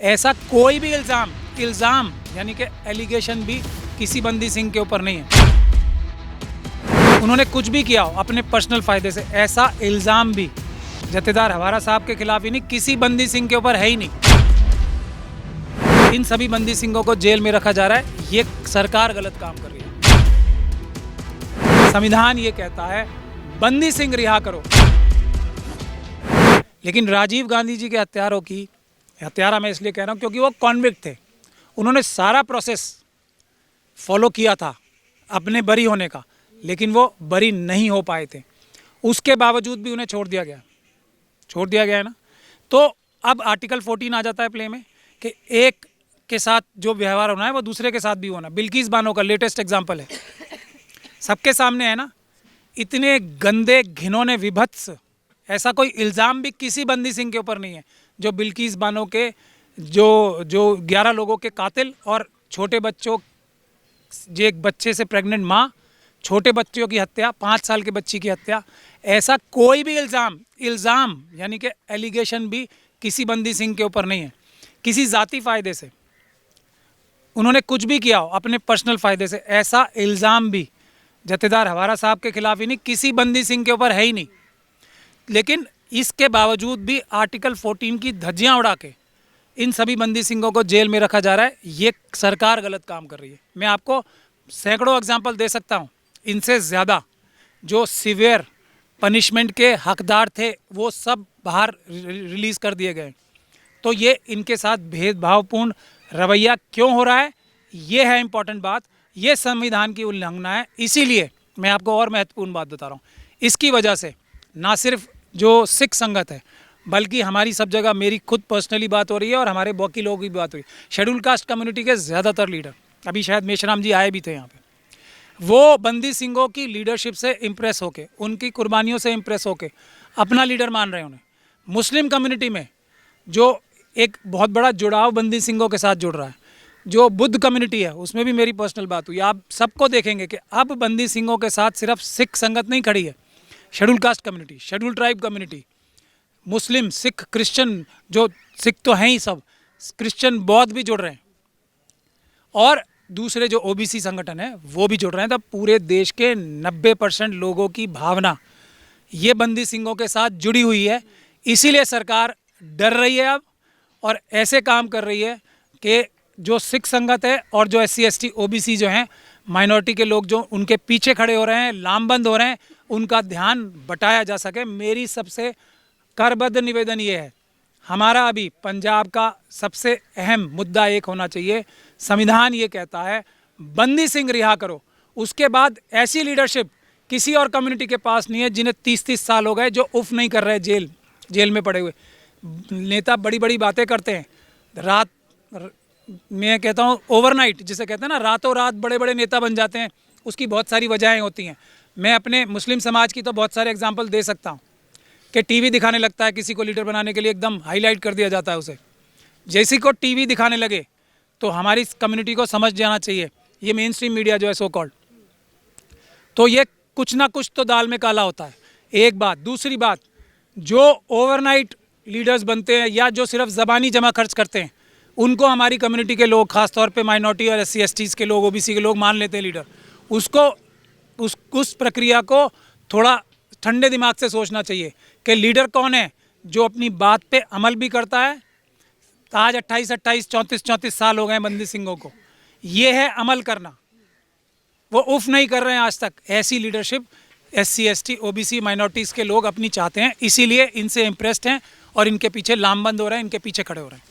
ऐसा कोई भी इल्ज़ाम यानी कि एलिगेशन भी किसी बंदी सिंह के ऊपर नहीं है। उन्होंने कुछ भी किया हो अपने पर्सनल फ़ायदे से, ऐसा इल्ज़ाम भी जथेदार हवारा साहब के खिलाफ ही नहीं, किसी बंदी सिंह के ऊपर है ही नहीं। इन सभी बंदी सिंहों को जेल में रखा जा रहा है, ये सरकार गलत काम कर रही है। संविधान ये कहता है बंदी सिंह रिहा करो, लेकिन राजीव गांधी जी के हत्यारा मैं इसलिए कह रहा हूँ क्योंकि वो कॉन्विक्ट थे। उन्होंने सारा प्रोसेस फॉलो किया था अपने बरी होने का, लेकिन वो बरी नहीं हो पाए थे। उसके बावजूद भी उन्हें छोड़ दिया गया है ना। तो अब आर्टिकल 14 आ जाता है प्ले में कि एक के साथ जो व्यवहार होना है वो दूसरे के साथ भी होना। बिल्किस बानो का लेटेस्ट एग्जाम्पल है, सबके सामने है ना। इतने गंदे घिनौने विभत्स, ऐसा कोई इल्ज़ाम भी किसी बंदी सिंह के ऊपर नहीं है जो बिल्किस बानो के जो 11 लोगों के कातिल और छोटे बच्चों, जो एक बच्चे से प्रेग्नेंट माँ, छोटे बच्चों की हत्या, 5 साल के बच्ची की हत्या, ऐसा कोई भी इल्ज़ाम यानी कि एलिगेशन भी किसी बंदी सिंह के ऊपर नहीं है। किसी ज़ाती फ़ायदे से उन्होंने कुछ भी किया हो अपने पर्सनल फ़ायदे से, ऐसा इल्ज़ाम भी जथेदार हवारा साहब के खिलाफ ही नहीं, किसी बंदी सिंह के ऊपर है ही नहीं। लेकिन इसके बावजूद भी आर्टिकल 14 की धज्जियां उड़ा के इन सभी बंदी सिंहों को जेल में रखा जा रहा है, ये सरकार गलत काम कर रही है। मैं आपको सैकड़ों एग्जाम्पल दे सकता हूँ, इनसे ज़्यादा जो सीवियर पनिशमेंट के हकदार थे वो सब बाहर रिलीज़ कर दिए गए। तो ये इनके साथ भेदभावपूर्ण रवैया क्यों हो रहा है, ये है इम्पॉर्टेंट बात। ये संविधान की उल्लंघना है। इसीलिए मैं आपको और महत्वपूर्ण बात बता रहा हूँ, इसकी वजह से ना सिर्फ जो सिख संगत है बल्कि हमारी सब जगह, मेरी खुद पर्सनली बात हो रही है और हमारे बाकी लोगों की बात हो रही है, शेड्यूल कास्ट कम्युनिटी के ज़्यादातर लीडर, अभी शायद मेशराम जी आए भी थे यहाँ पे, वो बंदी सिंहों की लीडरशिप से इम्प्रेस होके, उनकी कुर्बानियों से इम्प्रेस होके अपना लीडर मान रहे हैं उन्हें। मुस्लिम कम्युनिटी में जो एक बहुत बड़ा जुड़ाव बंदी सिंहों के साथ जुड़ रहा है, जो बुद्ध कम्युनिटी है, उसमें भी मेरी पर्सनल बात हुई। आप सबको देखेंगे कि अब बंदी सिंहों के साथ सिर्फ सिख संगत नहीं खड़ी है, schedule caste community, schedule tribe community, Muslim, Sikh, Christian, जो सिख तो हैं ही सब, क्रिश्चियन, बौद्ध भी जुड़ रहे हैं और दूसरे जो ओबीसी संगठन है वो भी जुड़ रहे हैं। तब पूरे देश के 90% लोगों की भावना ये बंदी सिंहों के साथ जुड़ी हुई है। इसीलिए सरकार डर रही है अब और ऐसे काम कर रही है कि जो सिख संगत है और जो SC ST OBC जो हैं, माइनॉरिटी के लोग जो उनके पीछे खड़े हो रहे हैं, लामबंद हो रहे हैं, उनका ध्यान बटाया जा सके। मेरी सबसे करबद्ध निवेदन ये है, हमारा अभी पंजाब का सबसे अहम मुद्दा एक होना चाहिए, संविधान ये कहता है बंदी सिंह रिहा करो। उसके बाद ऐसी लीडरशिप किसी और कम्युनिटी के पास नहीं है जिन्हें 30-30 साल हो गए, जो उफ नहीं कर रहे जेल में पड़े हुए नेता। बड़ी बड़ी बातें करते हैं, रात मैं कहता हूँ ओवरनाइट जिसे कहते हैं ना, रातों रात बड़े बड़े नेता बन जाते हैं। उसकी बहुत सारी वजहें होती हैं। मैं अपने मुस्लिम समाज की तो बहुत सारे एग्जांपल दे सकता हूँ कि टीवी दिखाने लगता है किसी को लीडर बनाने के लिए, एकदम हाईलाइट कर दिया जाता है उसे। जैसी को टीवी दिखाने लगे तो हमारी कम्युनिटी को समझ जाना चाहिए, ये मेन स्ट्रीम मीडिया जो है सो कॉल्ड, तो ये कुछ ना कुछ तो दाल में काला होता है। एक बात। दूसरी बात, जो ओवरनाइट लीडर्स बनते हैं या जो सिर्फ ज़बानी जमा खर्च करते हैं, उनको हमारी कम्युनिटी के लोग, खासतौर पे माइनॉरिटी और SC STs के लोग, OBC के लोग मान लेते हैं लीडर। उस प्रक्रिया को थोड़ा ठंडे दिमाग से सोचना चाहिए कि लीडर कौन है जो अपनी बात पे अमल भी करता है। आज 28-28, 34-34 साल हो गए बंदी सिंहों को, ये है अमल करना। वो उफ नहीं कर रहे हैं आज तक। ऐसी leadership SC ST OBC minorities के लोग अपनी चाहते हैं, इसीलिए इनसे इम्प्रेस्ड हैं और इनके पीछे लामबंद हो रहे हैं, इनके पीछे खड़े हो रहे हैं।